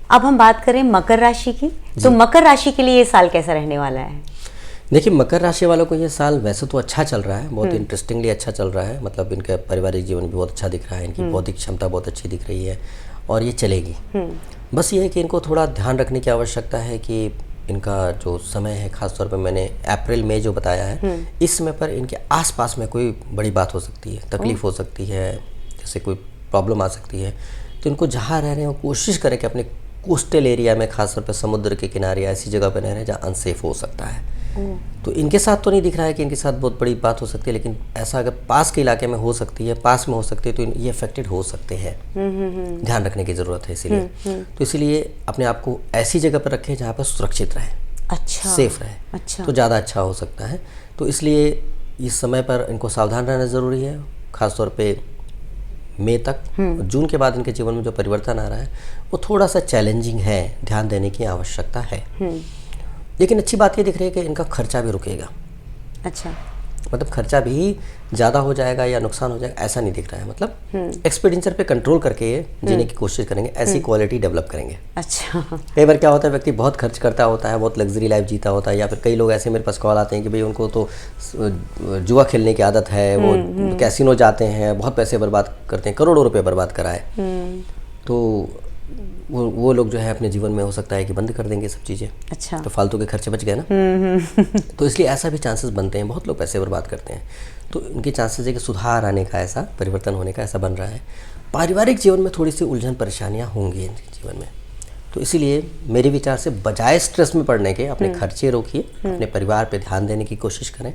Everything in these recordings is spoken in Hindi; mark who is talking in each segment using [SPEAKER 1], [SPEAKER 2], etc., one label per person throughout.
[SPEAKER 1] अब हम बात करें मकर राशि की, तो मकर राशि के लिए ये साल कैसा रहने वाला है?
[SPEAKER 2] देखिए, मकर राशि वालों को ये साल वैसे तो अच्छा चल रहा है, बहुत इंटरेस्टिंगली अच्छा चल रहा है। मतलब इनका पारिवारिक जीवन भी बहुत अच्छा दिख रहा है, इनकी बौद्धिक क्षमता बहुत अच्छी दिख रही है और ये चलेगी। बस ये है कि इनको थोड़ा ध्यान रखने की आवश्यकता है कि इनका जो समय है, खासतौर पर मैंने अप्रैल मई जो बताया है, इस समय पर इनके आसपास में कोई बड़ी बात हो सकती है, तकलीफ हो सकती है, जैसे कोई प्रॉब्लम आ सकती है। तो इनको जहाँ रह रहे हैं वो कोशिश करें कि अपने कोस्टल एरिया में, खासतौर पर समुद्र के किनारे या ऐसी जगह पर रह रहे हैं जहाँ अनसेफ हो सकता है। तो इनके साथ तो नहीं दिख रहा है कि इनके साथ बहुत बड़ी बात हो सकती है, लेकिन ऐसा अगर पास के इलाके में हो सकती है, पास में हो सकती है, तो ये अफेक्टेड हो सकते हैं। ध्यान रखने की ज़रूरत है इसीलिए। तो इसीलिए अपने आप को ऐसी जगह पर रखें जहाँ पर सुरक्षित रहे,
[SPEAKER 1] अच्छा,
[SPEAKER 2] सेफ रहे,
[SPEAKER 1] अच्छा,
[SPEAKER 2] तो ज़्यादा अच्छा हो सकता है। तो इसलिए इस समय पर इनको सावधान रहना ज़रूरी है, खासतौर पर मई तक। जून के बाद इनके जीवन में जो परिवर्तन आ रहा है वो थोड़ा सा चैलेंजिंग है, ध्यान देने की आवश्यकता है। लेकिन अच्छी बात ये दिख रही है कि इनका खर्चा भी रुकेगा।
[SPEAKER 1] अच्छा,
[SPEAKER 2] मतलब खर्चा भी ज़्यादा हो जाएगा या नुकसान हो जाएगा ऐसा नहीं दिख रहा है। मतलब एक्सपेंडिचर पे कंट्रोल करके ये जीने की कोशिश करेंगे, ऐसी क्वालिटी डेवलप करेंगे।
[SPEAKER 1] अच्छा,
[SPEAKER 2] कई बार क्या होता है, व्यक्ति बहुत खर्च करता होता है, बहुत लग्जरी लाइफ जीता होता है, या फिर कई लोग ऐसे मेरे पास कॉल आते हैं कि भाई उनको तो जुआ खेलने की आदत है, वो कैसीनो जाते हैं, बहुत पैसे बर्बाद करते हैं, करोड़ों रुपये बर्बाद कराए। तो वो लोग जो है अपने जीवन में हो सकता है कि बंद कर देंगे सब चीज़ें।
[SPEAKER 1] अच्छा,
[SPEAKER 2] तो फालतू के खर्चे बच गए ना। तो इसलिए ऐसा भी चांसेस बनते हैं, बहुत लोग पैसे बर्बाद करते हैं। तो इनके चांसेस है कि सुधार आने का, ऐसा परिवर्तन होने का ऐसा बन रहा है। पारिवारिक जीवन में थोड़ी सी उलझन परेशानियां होंगी इनके जीवन में। तो इसीलिए मेरे विचार से बजाय स्ट्रेस में पड़ने के अपने खर्चे रोकिए, अपने परिवार पर ध्यान देने की कोशिश करें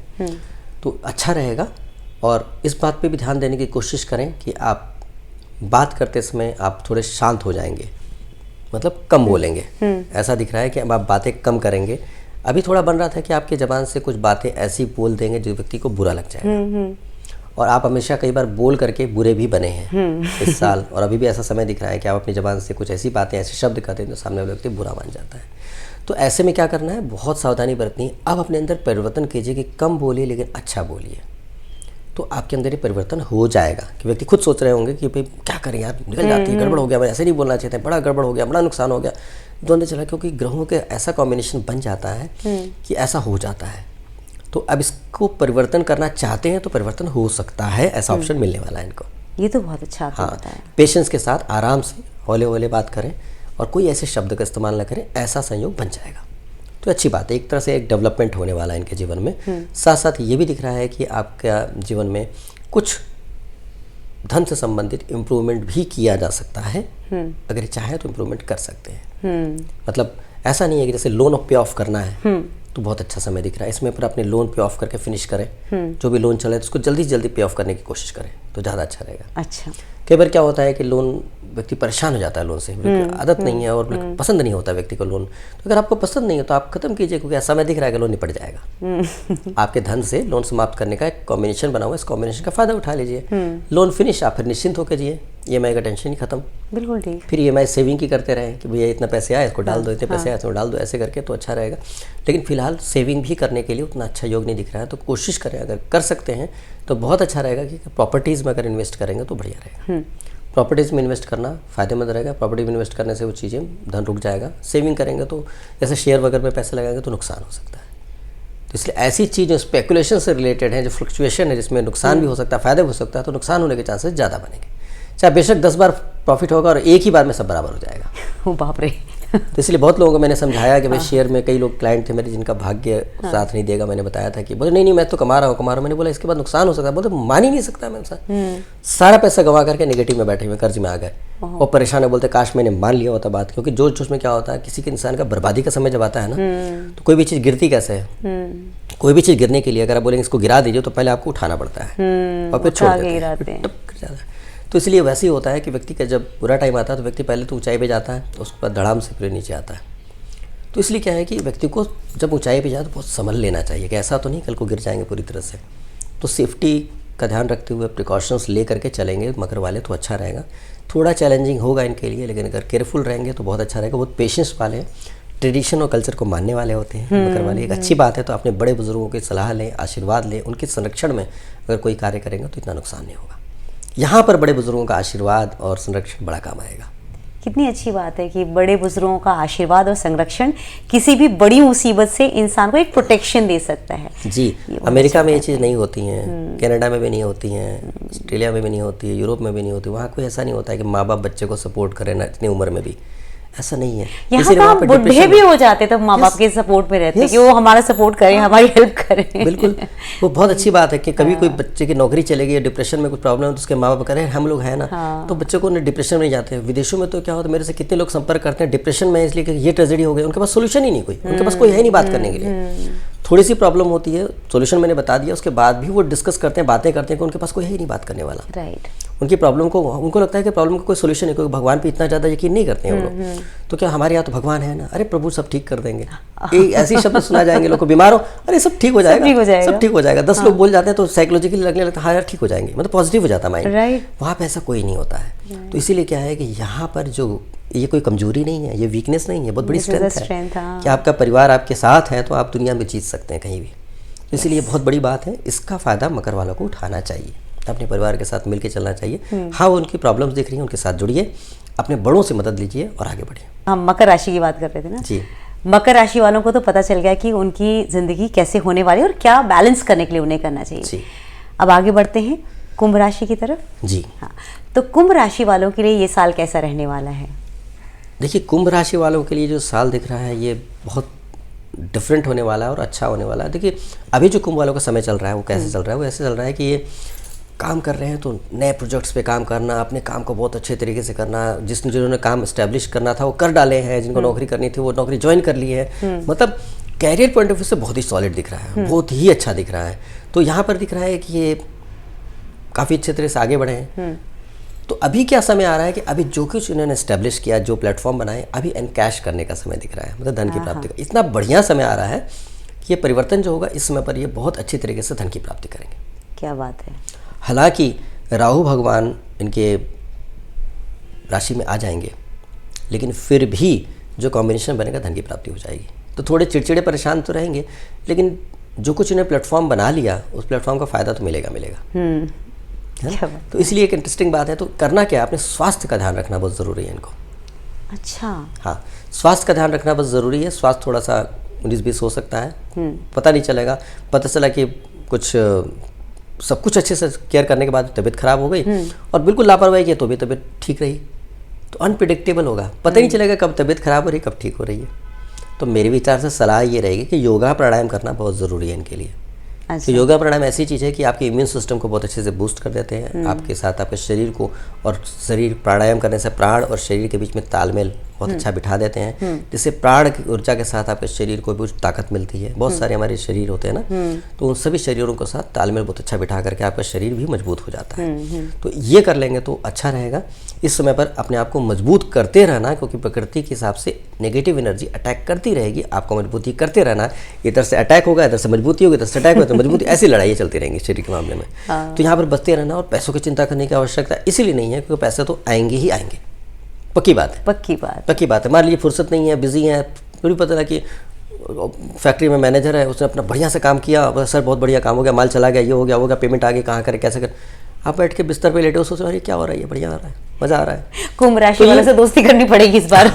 [SPEAKER 2] तो अच्छा रहेगा। और इस बात पर भी ध्यान देने की कोशिश करें कि आप बात करते समय आप थोड़े शांत हो जाएंगे, मतलब कम बोलेंगे। ऐसा दिख रहा है कि अब आप बातें कम करेंगे। अभी थोड़ा बन रहा था कि आपकी ज़बान से कुछ बातें ऐसी बोल देंगे जो व्यक्ति को बुरा लग जाएगा। और आप हमेशा कई बार बोल करके बुरे भी बने हैं इस साल, और अभी भी ऐसा समय दिख रहा है कि आप अपनी ज़बान से कुछ ऐसी बातें, ऐसे शब्द कहते हैं जो सामने वाला व्यक्ति बुरा मान जाता है। तो ऐसे में क्या करना है, बहुत सावधानी बरतनी है। अब अपने अंदर परिवर्तन कीजिए कि कम बोलिए लेकिन अच्छा बोलिए, तो आपके अंदर ये परिवर्तन हो जाएगा। कि व्यक्ति खुद सोच रहे होंगे कि भाई क्या करें यार, निकल जाती है, गड़बड़ हो गया, मैं ऐसे नहीं बोलना चाहते, बड़ा गड़बड़ हो गया, बड़ा नुकसान हो गया, द्वंद्व चला। क्योंकि ग्रहों के ऐसा कॉम्बिनेशन बन जाता है कि ऐसा हो जाता है। तो अब इसको परिवर्तन करना चाहते हैं तो परिवर्तन हो सकता है, ऐसा ऑप्शन मिलने वाला है इनको।
[SPEAKER 1] ये तो बहुत अच्छा आपने
[SPEAKER 2] हाँ,
[SPEAKER 1] बताया।
[SPEAKER 2] पेशेंस के साथ आराम से हौले हौले बात करें और कोई ऐसे शब्द का इस्तेमाल न करें, ऐसा संयोग बन जाएगा। तो अच्छी बात है, एक तरह से एक डेवलपमेंट होने वाला है इनके जीवन में। साथ साथ ये भी दिख रहा है कि आपका जीवन में कुछ धन से संबंधित इम्प्रूवमेंट भी किया जा सकता है। अगर चाहे तो इम्प्रूवमेंट कर सकते हैं। मतलब ऐसा नहीं है कि जैसे लोन पे ऑफ करना है तो बहुत अच्छा समय दिख रहा है इसमें, पर अपने लोन पे ऑफ करके फिनिश करें। जो भी लोन चले तो उसको जल्दी से जल्दी पे ऑफ करने की कोशिश करें तो ज़्यादा अच्छा रहेगा।
[SPEAKER 1] अच्छा,
[SPEAKER 2] कई बार क्या होता है कि लोन, व्यक्ति परेशान हो जाता है लोन से, आदत नहीं है और पसंद नहीं होता व्यक्ति को लोन। तो अगर आपको पसंद नहीं है तो आप खत्म कीजिए, क्योंकि ऐसा समय दिख रहा है कि लोन निपट जाएगा। आपके धन से लोन समाप्त करने का एक कॉम्बिनेशन बना हुआ है, इस कॉम्बिनेशन का फायदा उठा लीजिए। लोन फिनिश, आप फिर निश्चिंत होकर जिए, ईएमआई का टेंशन ही खत्म।
[SPEAKER 1] बिल्कुल ठीक।
[SPEAKER 2] फिर ईएमआई सेविंग की करते रहें कि भैया इतना पैसे आए इसको डाल दो, इतने पैसे आए इसको डाल दो, ऐसे करके तो अच्छा रहेगा। लेकिन फिलहाल सेविंग भी करने के लिए उतना अच्छा योग नहीं दिख रहा है। तो कोशिश करें, अगर कर सकते हैं तो बहुत अच्छा रहेगा कि प्रॉपर्टीज़ में अगर इन्वेस्ट करेंगे तो बढ़िया रहेगा। प्रॉपर्टीज़ में इन्वेस्ट करना फ़ायदेमंद रहेगा। प्रॉपर्टी में इन्वेस्ट करने से वो चीज़ें, धन रुक जाएगा। सेविंग करेंगे तो जैसे शेयर वगैरह में पैसे लगाएंगे तो नुकसान हो सकता है। तो इसलिए ऐसी चीज़ जो स्पेकुलेशन से रिलेटेड है, जो फ्लक्चुएशन है, जिसमें नुकसान भी हो सकता है, फ़ायदा भी हो सकता है, तो नुकसान होने के चांसेस ज़्यादा बनेंगे। चाहे बेशक 10 बार प्रॉफिट होगा और एक ही बार में सब बराबर हो जाएगा।
[SPEAKER 1] ओ बाप रे।
[SPEAKER 2] तो इसलिए बहुत लोगों को मैंने समझाया कि भाई शेयर में, कई लोग क्लाइंट थे मेरे जिनका भाग्य साथ नहीं देगा, मैंने बताया था कि बोले नहीं मैं तो कमा रहा हूँ। मैंने बोला इसके बाद नुकसान हो सकता है। बोले मान ही नहीं सकता मैं सारा पैसा गंवा करके नेगेटिव में बैठे हुए, कर्ज में आ गए और परेशान है। बोलते काश मैंने मान लिया होता बात, क्योंकि जोश में क्या होता है, किसी के इंसान का बर्बादी का समय जब आता है ना, तो कोई भी चीज़ गिरती कैसे है। कोई भी चीज़ गिरने के लिए अगर आप बोलेंगे इसको गिरा दीजिए तो पहले आपको उठाना पड़ता है और फिर छोड़ देते हैं, टप कर जाता है। तो इसलिए वैसे ही होता है कि व्यक्ति का जब बुरा टाइम आता है तो व्यक्ति पहले तो ऊंचाई पे जाता है, तो उसके बाद धड़ाम से फिर नीचे आता है। तो इसलिए क्या है कि व्यक्ति को जब ऊंचाई पे जाए तो बहुत संभल लेना चाहिए कि ऐसा तो नहीं कल को गिर जाएंगे पूरी तरह से। तो सेफ्टी का ध्यान रखते हुए प्रिकॉशंस ले करके चलेंगे मकर वाले तो अच्छा रहेगा। थोड़ा चैलेंजिंग होगा इनके लिए, लेकिन अगर केयरफुल रहेंगे तो बहुत अच्छा रहेगा। बहुत पेशेंस वाले हैं, ट्रेडिशन और कल्चर को मानने वाले होते हैं मकर वाले। एक अच्छी बात है, तो अपने बड़े बुजुर्गों की सलाह लें, आशीर्वाद लें, उनके संरक्षण में अगर कोई कार्य करेंगे तो इतना नुकसान नहीं होगा। यहाँ पर बड़े बुजुर्गों का आशीर्वाद और संरक्षण बड़ा काम आएगा।
[SPEAKER 1] कितनी अच्छी बात है कि बड़े बुजुर्गों का आशीर्वाद और संरक्षण किसी भी बड़ी मुसीबत से इंसान को एक प्रोटेक्शन दे सकता है।
[SPEAKER 2] जी, अमेरिका में ये चीज़ नहीं होती हैं, कनाडा में भी नहीं होती हैं, ऑस्ट्रेलिया में भी नहीं होती है, यूरोप में भी नहीं होती। वहाँ कोई ऐसा नहीं होता है कि माँ बाप बच्चे को सपोर्ट करें ना इतनी उम्र में भी, ऐसा नहीं है।
[SPEAKER 1] यहाँ तो हम बुढ़े भी हो जाते तो माँ बाप के सपोर्ट में रहते कि वो हमारा सपोर्ट करें, हमारी हेल्प करें।
[SPEAKER 2] बिल्कुल, वो बहुत अच्छी बात है कि कभी कोई बच्चे की नौकरी चले गई, डिप्रेशन में कुछ प्रॉब्लम है तो उसके माँ बाप करें हम लोग हैं ना, तो बच्चे को डिप्रेशन में नहीं जाते। विदेशों में तो क्या होता है, मेरे से कितने लोग संपर्क करते हैं डिप्रेशन में इसलिए कि ये ट्रेजेडी हो गई, उनके पास सोल्यूशन ही नहीं, कोई उनके पास कोई है नहीं बात करने के लिए। थोड़ी सी प्रॉब्लम होती है, सोल्यूशन मैंने बता दिया, उसके बाद भी वो डिस्कस करते हैं, बातें करते हैं कि उनके पास कोई है ही नहीं बात करने वाला।
[SPEAKER 1] राइट।
[SPEAKER 2] उनकी प्रॉब्लम को, उनको लगता है कि प्रॉब्लम का कोई सोल्यूशन है, क्योंकि भगवान पे इतना ज़्यादा यकीन नहीं करते हैं वो लोग। तो क्या हमारे यहाँ तो भगवान है ना, अरे प्रभु सब ठीक कर देंगे, ऐसी शब्द सुना जाएंगे लोग को, बीमार हो अरे सब ठीक हो जाएगा, सब ठीक हो जाएगा। 10 लोग बोल जाते हैं तो साइकोलॉजिकली लगने लगता है हाँ यार ठीक हो जाएंगे, मतलब पॉजिटिव हो जाता है माइंड। वहाँ पे ऐसा कोई नहीं होता है। तो इसीलिए क्या है कि यहाँ पर जो ये कोई कमजोरी नहीं है, ये वीकनेस नहीं है, बहुत बड़ी स्ट्रेंथ है कि आपका परिवार आपके साथ है तो आप दुनिया में जीत सकते हैं कहीं भी। तो इसलिए बहुत बड़ी बात है, इसका फ़ायदा मकर वालों को उठाना चाहिए, अपने परिवार के साथ मिलकर चलना चाहिए। हाँ, उनकी प्रॉब्लम्स दिख रही हैं, उनके साथ जुड़िए, अपने बड़ों से मदद लीजिए और आगे बढ़िए।
[SPEAKER 1] हम मकर राशि की बात कर रहे थे ना
[SPEAKER 2] जी।
[SPEAKER 1] मकर राशि वालों को तो पता चल गया कि उनकी ज़िंदगी कैसे होने वाली है और क्या बैलेंस करने के लिए उन्हें करना चाहिए
[SPEAKER 2] जी।
[SPEAKER 1] अब आगे बढ़ते हैं कुंभ राशि की तरफ।
[SPEAKER 2] जी
[SPEAKER 1] हाँ, तो कुंभ राशि वालों के लिए ये साल कैसा रहने वाला है?
[SPEAKER 2] देखिए, कुंभ राशि वालों के लिए जो साल दिख रहा है ये बहुत डिफरेंट होने वाला है और अच्छा होने वाला है। देखिए, अभी जो कुंभ वालों का समय चल रहा है वो कैसे चल रहा है, वो ऐसे चल रहा है कि ये काम कर रहे हैं तो नए प्रोजेक्ट्स पे काम करना, अपने काम को बहुत अच्छे तरीके से करना, जिन्होंने काम इस्टेब्लिश करना था वो कर डाले हैं, जिनको नौकरी करनी थी वो नौकरी ज्वाइन कर ली है। मतलब कैरियर पॉइंट ऑफ व्यू से बहुत ही सॉलिड दिख रहा है, बहुत ही अच्छा दिख रहा है। तो यहाँ पर दिख रहा है कि ये काफ़ी अच्छे तरह से आगे बढ़े हैं। तो अभी क्या समय आ रहा है कि अभी जो कुछ इन्होंने एस्टेब्लिश किया, जो प्लेटफॉर्म बनाए, अभी एनकैश करने का समय दिख रहा है, मतलब धन की प्राप्ति का इतना बढ़िया समय आ रहा है कि ये परिवर्तन जो होगा इस समय पर ये बहुत अच्छी तरीके से धन की प्राप्ति करेंगे।
[SPEAKER 1] क्या बात है।
[SPEAKER 2] हालांकि राहु भगवान इनके राशि में आ जाएंगे, लेकिन फिर भी जो कॉम्बिनेशन बनेगा धन की प्राप्ति हो जाएगी। तो थोड़े चिड़चिड़े परेशान तो रहेंगे, लेकिन जो कुछ इन्हें प्लेटफॉर्म बना लिया उस प्लेटफॉर्म का फ़ायदा तो मिलेगा है? तो इसलिए एक इंटरेस्टिंग बात है। तो करना क्या है, अपने स्वास्थ्य का ध्यान रखना बहुत ज़रूरी है इनको।
[SPEAKER 1] अच्छा।
[SPEAKER 2] हाँ, स्वास्थ्य का ध्यान रखना बहुत ज़रूरी है। स्वास्थ्य थोड़ा सा 19-20 हो सकता है, पता नहीं चलेगा। पता चला कि कुछ सब कुछ अच्छे से केयर करने के बाद तबीयत खराब हो गई और बिल्कुल लापरवाही की तो भी तबीयत ठीक रही, तो अनप्रिडिक्टेबल होगा, पता ही नहीं चलेगा कब तबीयत खराब हो रही कब ठीक हो रही है। तो मेरे विचार से सलाह ये रहेगी कि योगा प्राणायाम करना बहुत ज़रूरी है इनके लिए।
[SPEAKER 1] अच्छा।
[SPEAKER 2] तो योगा प्राणायाम ऐसी चीज़ है कि आपके इम्यून सिस्टम को बहुत अच्छे से बूस्ट कर देते हैं, आपके साथ आपके शरीर को, और शरीर प्राणायाम करने से प्राण और शरीर के बीच में तालमेल बहुत अच्छा बिठा देते हैं, जिससे प्राण की ऊर्जा के साथ आपके शरीर को भी ताकत मिलती है। बहुत सारे हमारे शरीर होते हैं ना, तो उन सभी शरीरों के साथ तालमेल बहुत अच्छा बिठा करके आपका शरीर भी मजबूत हो जाता है। तो ये कर लेंगे तो अच्छा रहेगा। इस समय पर अपने आप को मजबूत करते रहना, क्योंकि प्रकृति के हिसाब से नेगेटिव एनर्जी अटैक करती रहेगी, आपको मजबूती करते रहना। इधर से अटैक होगा, इधर से मजबूती होगी, इधर से अटैक होगा तो मजबूती, ऐसी लड़ाई चलती रहेंगी शरीर के मामले में। तो यहाँ पर बचते रहना, और पैसों की चिंता करने की आवश्यकता इसीलिए नहीं है क्योंकि पैसे तो आएंगे ही आएंगे, पक्की बात है। पक्की बात है। मान लीजिए फुर्सत नहीं है, बिजी है, फिर भी पता लगा कि फैक्ट्री में मैनेजर है, उसने अपना बढ़िया से काम किया, सर बहुत बढ़िया काम हो गया, माल चला गया, ये हो गया, वो हो गया, पेमेंट आ गई, कहाँ करे कैसे कर, आप बैठ के बिस्तर पे लेटे हो, सोच रहे क्या हो रहा है, ये बढ़िया हो रहा है, मजा आ रहा है।
[SPEAKER 1] कुंभ राशि वालों से दोस्ती करनी पड़ेगी इस बार।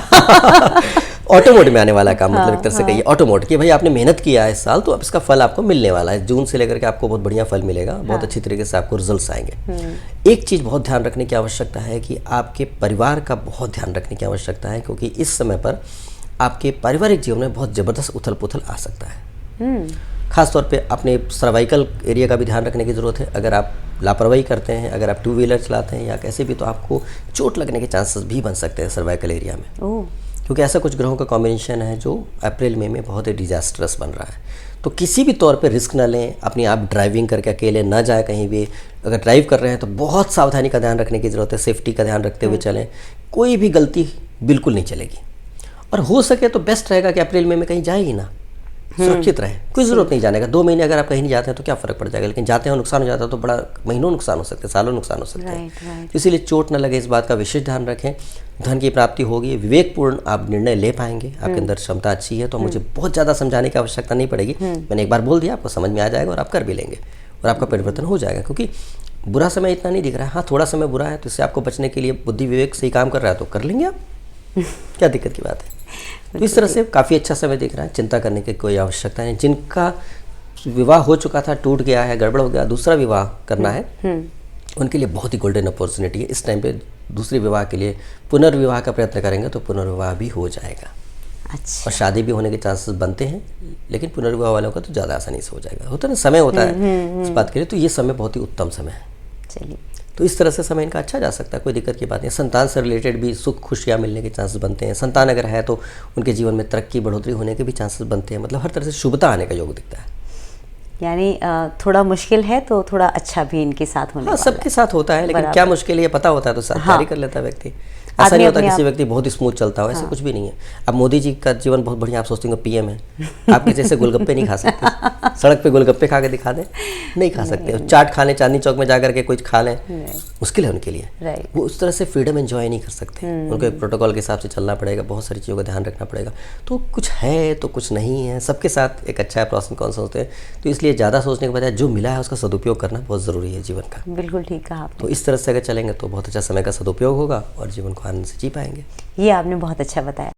[SPEAKER 2] ऑटो मोड में आने वाला काम, मतलब एक तरह से कहिए ऑटो मोड कि भाई आपने मेहनत किया है इस साल, तो अब इसका फल आपको मिलने वाला है। जून से लेकर के आपको बहुत बढ़िया फल मिलेगा, बहुत अच्छी तरीके से आपको रिजल्ट्स आएंगे। एक चीज़ बहुत ध्यान रखने की आवश्यकता है कि आपके परिवार का बहुत ध्यान रखने की आवश्यकता है, क्योंकि इस समय पर आपके पारिवारिक जीवन में बहुत ज़बरदस्त उथल पुथल आ सकता है। खासतौर पे अपने सर्वाइकल एरिया का भी ध्यान रखने की ज़रूरत है। अगर आप लापरवाही करते हैं, अगर आप 2 व्हीलर चलाते हैं या कैसे भी, तो आपको चोट लगने के चांसेस भी बन सकते हैं सर्वाइकल एरिया में, क्योंकि ऐसा कुछ ग्रहों का कॉम्बिनेशन है जो अप्रैल मई में बहुत ही डिजास्टरस बन रहा है। तो किसी भी तौर पे रिस्क ना लें, अपनी आप ड्राइविंग करके अकेले ना जाए कहीं भी। अगर ड्राइव कर रहे हैं तो बहुत सावधानी का ध्यान रखने की ज़रूरत है, सेफ्टी का ध्यान रखते हुए चलें, कोई भी गलती बिल्कुल नहीं चलेगी। और हो सके तो बेस्ट रहेगा कि अप्रैल मई में कहीं जाए ही ना, सुरक्षित रहे, कोई ज़रूरत नहीं जाने का। 2 महीने अगर आप कहीं नहीं जाते हैं तो क्या फ़र्क पड़ जाएगा, लेकिन जाते हैं नुकसान हो जाता है तो बड़ा महीनों नुकसान हो सकते हैं, सालों नुकसान हो सकते हैं। इसीलिए चोट न लगे, इस बात का विशेष ध्यान रखें। धन की प्राप्ति होगी, विवेकपूर्ण आप निर्णय ले पाएंगे, आपके अंदर क्षमता अच्छी है, तो मुझे बहुत ज़्यादा समझाने की आवश्यकता नहीं पड़ेगी। मैंने एक बार बोल दिया, आपको समझ में आ जाएगा और आप कर भी लेंगे और आपका परिवर्तन हो जाएगा। क्योंकि बुरा समय इतना नहीं दिख रहा है। हाँ, थोड़ा समय बुरा है, तो इससे आपको बचने के लिए बुद्धि विवेक से ही काम कर रहा है तो कर लेंगे आप। क्या दिक्कत की बात है। तो इस तरह से काफ़ी अच्छा समय दिख रहा है, चिंता करने की कोई आवश्यकता नहीं। जिनका विवाह हो चुका था, टूट गया है, गड़बड़ हो गया, दूसरा विवाह करना है, उनके लिए बहुत ही गोल्डन अपॉर्चुनिटी है इस टाइम पे। दूसरे विवाह के लिए पुनर्विवाह का प्रयत्न करेंगे तो पुनर्विवाह भी हो जाएगा।
[SPEAKER 1] अच्छा।
[SPEAKER 2] और शादी भी होने के चांसेस बनते हैं, लेकिन पुनर्विवाह वालों का तो ज़्यादा आसानी से हो जाएगा। होता है ना, समय होता है इस बात के लिए, तो ये समय बहुत ही उत्तम समय है।
[SPEAKER 1] चलिए,
[SPEAKER 2] तो इस तरह से समय इनका अच्छा जा सकता है, कोई दिक्कत की बात नहीं। संतान से रिलेटेड भी सुख खुशियाँ मिलने के चांसेस बनते हैं। संतान अगर है तो उनके जीवन में तरक्की बढ़ोतरी होने के भी चांसेस बनते हैं। मतलब हर तरह से शुभता आने का योग दिखता है।
[SPEAKER 1] यानी थोड़ा मुश्किल है तो थोड़ा अच्छा भी इनके साथ होने
[SPEAKER 2] हाँ,
[SPEAKER 1] वाला
[SPEAKER 2] सबके साथ होता है, लेकिन क्या मुश्किल है ये पता होता है तो साथ जारी कर लेता है व्यक्ति। ऐसा नहीं होता किसी व्यक्ति बहुत स्मूथ चलता हो, ऐसे कुछ भी नहीं है। अब मोदी जी का जीवन बहुत बढ़िया, आप सोचते हो पीएम है, आपके जैसे गोलगप्पे नहीं खा सकते। सड़क पे गोलगप्पे खा के दिखा दें, नहीं खा सकते। चाट खा लें, चांदनी चौक में जाकर के कुछ खा लें, मुश्किल है उनके लिए। वो उस तरह से फ्रीडम एंजॉय नहीं कर सकते। उनको एक प्रोटोकॉल के हिसाब से चलना पड़ेगा, बहुत सारी चीज़ों का ध्यान रखना पड़ेगा। तो कुछ है तो कुछ नहीं है, सबके साथ एक अच्छा है, प्रॉस एंड कॉन्स होते हैं। तो इसलिए ज़्यादा सोचने के बजाय जो मिला है उसका सदुपयोग करना बहुत ज़रूरी है जीवन का।
[SPEAKER 1] बिल्कुल ठीक कहा आपने।
[SPEAKER 2] तो इस तरह से अगर चलेंगे तो बहुत अच्छा समय का सदुपयोग होगा और जीवन को आनंद से जी पाएंगे।
[SPEAKER 1] ये आपने बहुत अच्छा बताया।